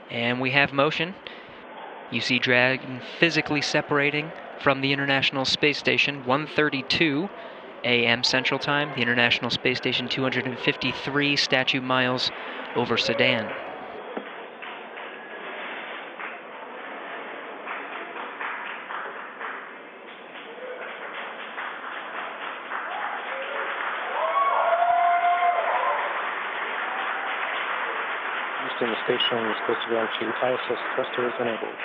And we have motion. You see Dragon physically separating from the International Space Station, 1:32 a.m. Central Time. The International Space Station, 253 statute miles over Sedan. Houston, the station is supposed to go into ISS thrusters enabled.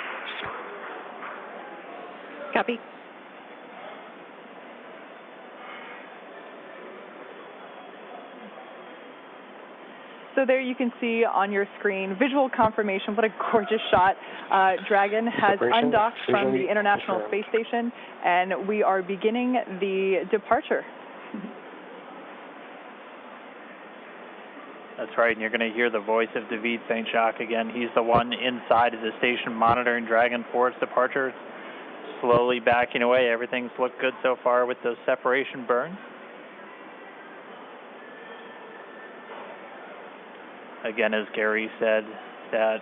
Copy. So there you can see on your screen visual confirmation. What a gorgeous shot. Dragon has undocked from the International Space Station, and we are beginning the departure. That's right, and you're going to hear the voice of David St. Jacques again. He's the one inside of the station monitoring Dragon for its departure. It's slowly backing away. Everything's looked good so far with those separation burns. Again, as Gary said, that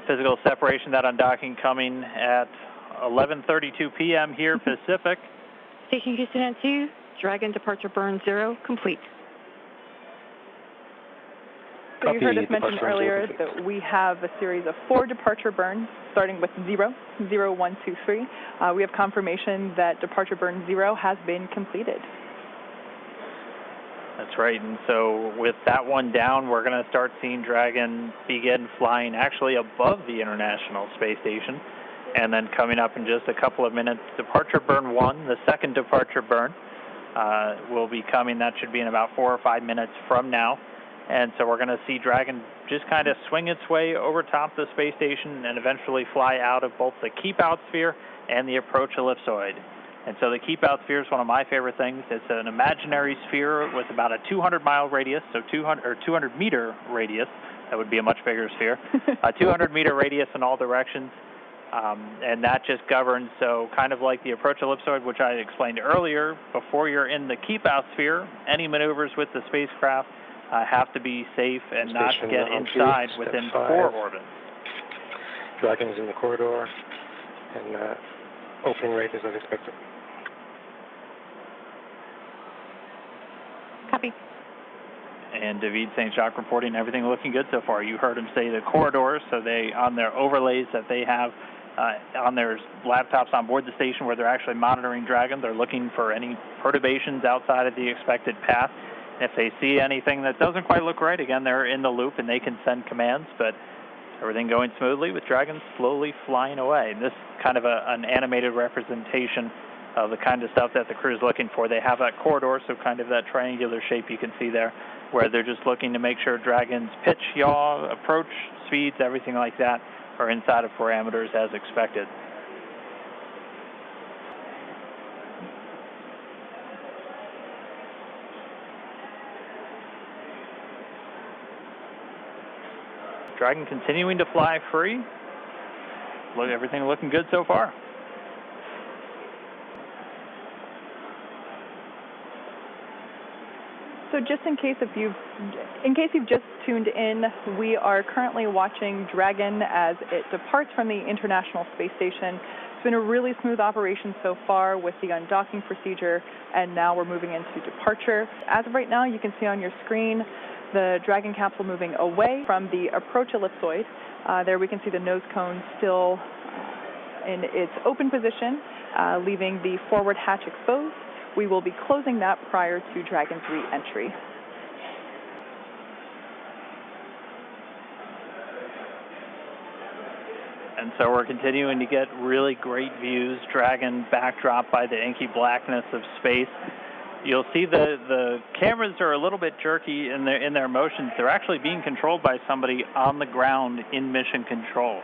physical separation, that undocking coming at 11:32 p.m. here Pacific. Station Houston at 2, Dragon departure burn 0, complete. So you heard us mention earlier that we have a series of 4 departure burns, starting with 0, 0, 1, 2, 3. We have confirmation that departure burn 0 has been completed. That's right, and so with that one down, we're going to start seeing Dragon begin flying actually above the International Space Station, and then coming up in just a couple of minutes, departure burn 1, the second departure burn, will be coming. That should be in about 4 or 5 minutes from now. And so we're going to see Dragon just kind of swing its way over top the space station and eventually fly out of both the keep-out sphere and the approach ellipsoid. And so the keep-out sphere is one of my favorite things. It's an imaginary sphere with about a 200-mile radius, so 200-meter radius. That would be a much bigger sphere. A 200-meter radius in all directions. And that just governs, so kind of like the approach ellipsoid, which I explained earlier, before you're in the keep-out sphere, any maneuvers with the spacecraft have to be safe and not get inside within 4 orbits. Dragon is in the corridor, and opening rate is as expected. Copy. And David St. Jacques reporting everything looking good so far. You heard him say the corridors, so they, on their overlays that they have on their laptops on board the station where they're actually monitoring Dragon, they're looking for any perturbations outside of the expected path. If they see anything that doesn't quite look right, again, they're in the loop and they can send commands, but everything going smoothly with Dragon slowly flying away. And this is kind of an animated representation of the kind of stuff that the crew is looking for. They have that corridor, so kind of that triangular shape you can see there, where they're just looking to make sure Dragon's pitch, yaw, approach, speeds, everything like that are inside of parameters as expected. Dragon continuing to fly free. Look, everything looking good so far. So just in case you've just tuned in, we are currently watching Dragon as it departs from the International Space Station. It's been a really smooth operation so far with the undocking procedure, and now we're moving into departure. As of right now, you can see on your screen the Dragon capsule moving away from the approach ellipsoid. There we can see the nose cone still in its open position, leaving the forward hatch exposed. We will be closing that prior to Dragon's re-entry. And so we're continuing to get really great views. Dragon backdrop by the inky blackness of space. You'll see the cameras are a little bit jerky in their motions. They're actually being controlled by somebody on the ground in mission control.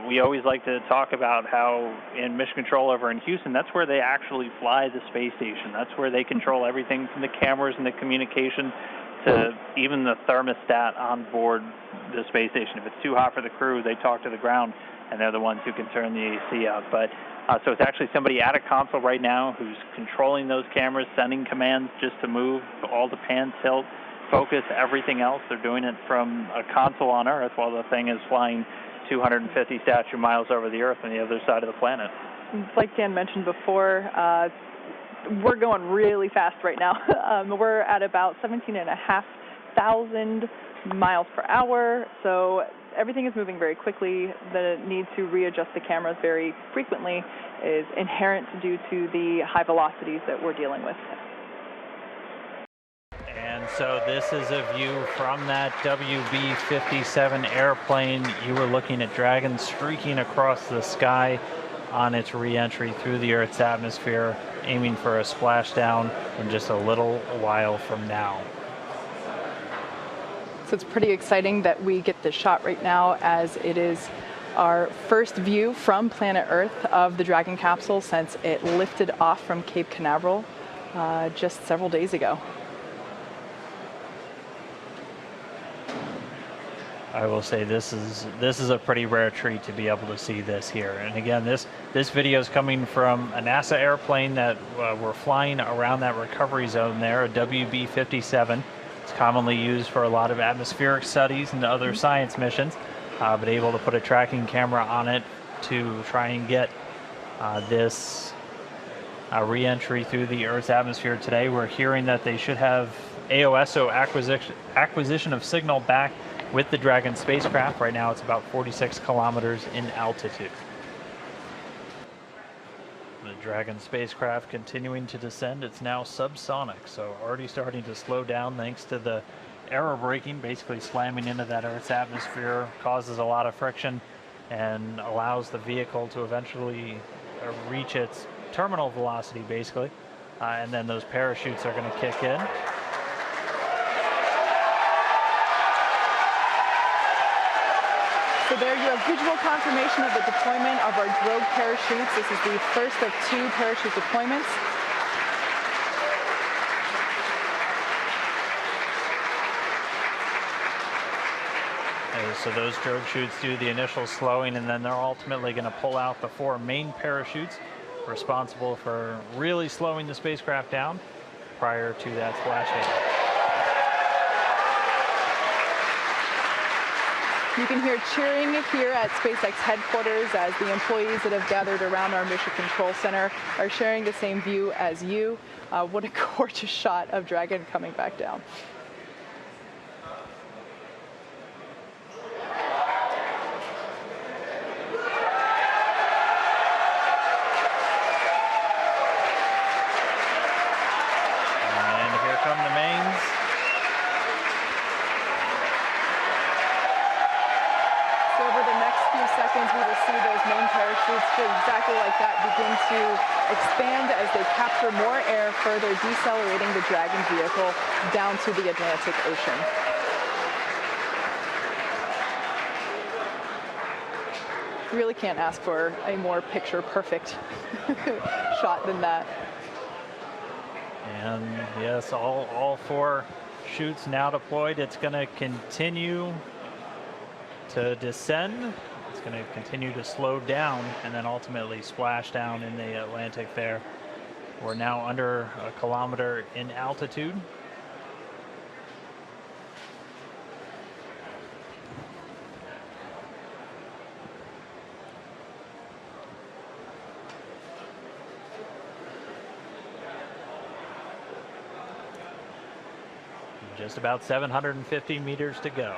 We always like to talk about how in mission control over in Houston, that's where they actually fly the space station. That's where they control everything from the cameras and the communication to even the thermostat on board the space station. If it's too hot for the crew, they talk to the ground, and they're the ones who can turn the AC out. But so it's actually somebody at a console right now who's controlling those cameras, sending commands just to move all the pan tilt, focus everything else. They're doing it from a console on Earth while the thing is flying 250 statute miles over the Earth on the other side of the planet. Like Dan mentioned before, we're going really fast right now. We're at about 17,500 miles per hour, so everything is moving very quickly. The need to readjust the cameras very frequently is inherent due to the high velocities that we're dealing with. And so this is a view from that WB-57 airplane. You were looking at Dragon streaking across the sky on its re-entry through the Earth's atmosphere, aiming for a splashdown in just a little while from now. So it's pretty exciting that we get this shot right now, as it is our first view from planet Earth of the Dragon capsule since it lifted off from Cape Canaveral just several days ago. I will say this is a pretty rare treat to be able to see this here. And again, this video is coming from a NASA airplane that we're flying around that recovery zone there, a WB-57. It's commonly used for a lot of atmospheric studies and other science missions, but able to put a tracking camera on it to try and get this re-entry through the Earth's atmosphere today. We're hearing that they should have AOSO acquisition of signal back with the Dragon spacecraft. Right now it's about 46 kilometers in altitude. The Dragon spacecraft continuing to descend. It's now subsonic, so already starting to slow down thanks to the aero braking, basically slamming into that Earth's atmosphere, causes a lot of friction and allows the vehicle to eventually reach its terminal velocity, basically. And then those parachutes are going to kick in. So there you have visual confirmation of the deployment of our drogue parachutes. This is the first of 2 parachute deployments. So those drogue chutes do the initial slowing, and then they're ultimately going to pull out the 4 main parachutes responsible for really slowing the spacecraft down prior to that splashdown. You can hear cheering here at SpaceX headquarters as the employees that have gathered around our Mission Control Center are sharing the same view as you. What a gorgeous shot of Dragon coming back down. And here come the mains. Seconds, we will see those main parachutes exactly like that begin to expand as they capture more air, further decelerating the Dragon vehicle down to the Atlantic Ocean. Really can't ask for a more picture-perfect shot than that. And yes, all 4 chutes now deployed. It's going to continue to descend. It's going to continue to slow down and then ultimately splash down in the Atlantic there. We're now under a kilometer in altitude. Just about 750 meters to go.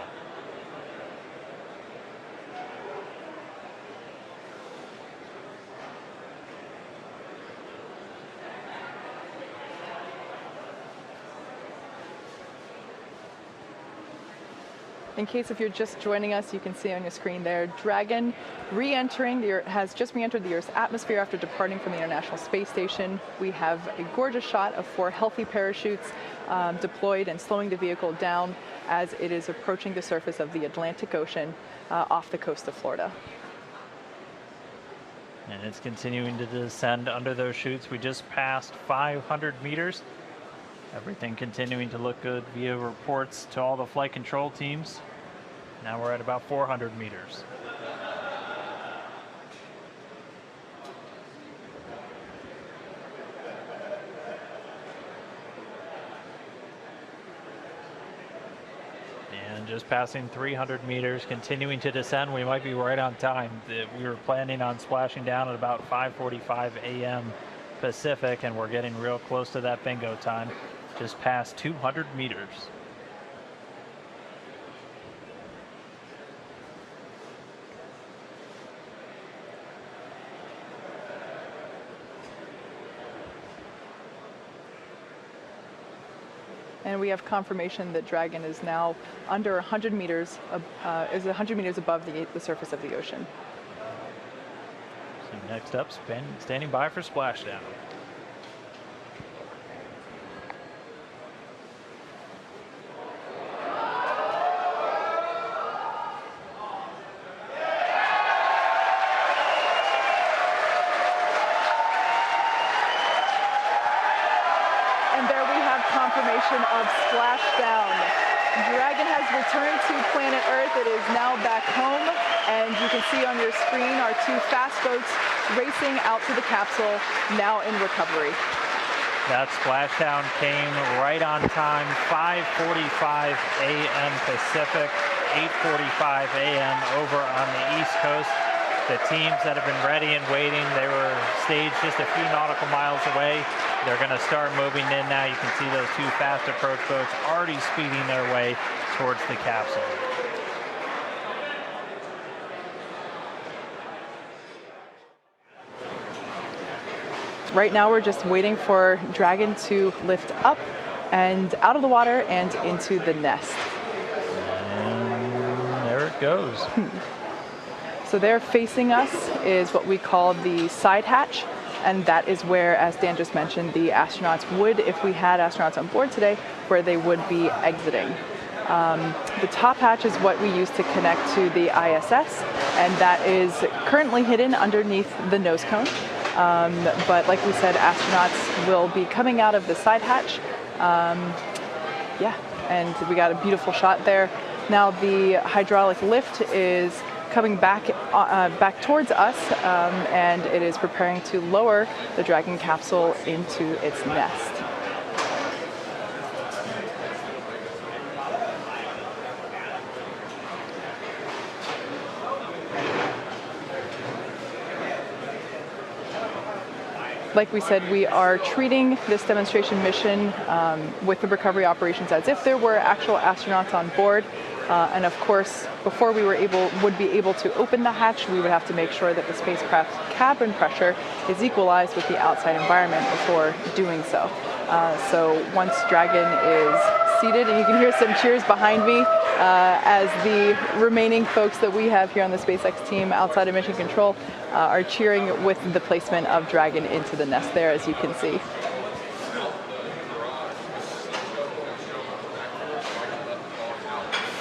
In case if you're just joining us, you can see on your screen there, Dragon has just re-entered the Earth's atmosphere after departing from the International Space Station. We have a gorgeous shot of 4 healthy parachutes deployed and slowing the vehicle down as it is approaching the surface of the Atlantic Ocean off the coast of Florida. And it's continuing to descend under those chutes. We just passed 500 meters. Everything continuing to look good via reports to all the flight control teams. Now we're at about 400 meters. And just passing 300 meters, continuing to descend. We might be right on time. We were planning on splashing down at about 5:45 a.m. Pacific, and we're getting real close to that bingo time. Just past 200 meters. And we have confirmation that Dragon is now under 100 meters, is 100 meters above the surface of the ocean. So next up, standing by for splashdown. Confirmation of splashdown. Dragon has returned to planet Earth. It is now back home, and you can see on your screen our two fast boats racing out to the capsule, now in recovery. That splashdown came right on time, 5:45 a.m. Pacific, 8:45 a.m. over on the East Coast. The teams that have been ready and waiting, they were staged just a few nautical miles away. They're going to start moving in now. You can see those two fast approach boats already speeding their way towards the capsule. Right now we're just waiting for Dragon to lift up and out of the water and into the nest. And there it goes. So there facing us is what we call the side hatch, and that is where, as Dan just mentioned, the astronauts would, if we had astronauts on board today, where they would be exiting. The top hatch is what we use to connect to the ISS, and that is currently hidden underneath the nose cone. But like we said, astronauts will be coming out of the side hatch. Yeah, and we got a beautiful shot there. Now the hydraulic lift is coming back towards us, and it is preparing to lower the Dragon capsule into its nest. Like we said, we are treating this demonstration mission with the recovery operations as if there were actual astronauts on board. And of course, before we would be able to open the hatch, we would have to make sure that the spacecraft's cabin pressure is equalized with the outside environment before doing so. So once Dragon is seated, and you can hear some cheers behind me as the remaining folks that we have here on the SpaceX team outside of Mission Control are cheering with the placement of Dragon into the nest there, as you can see.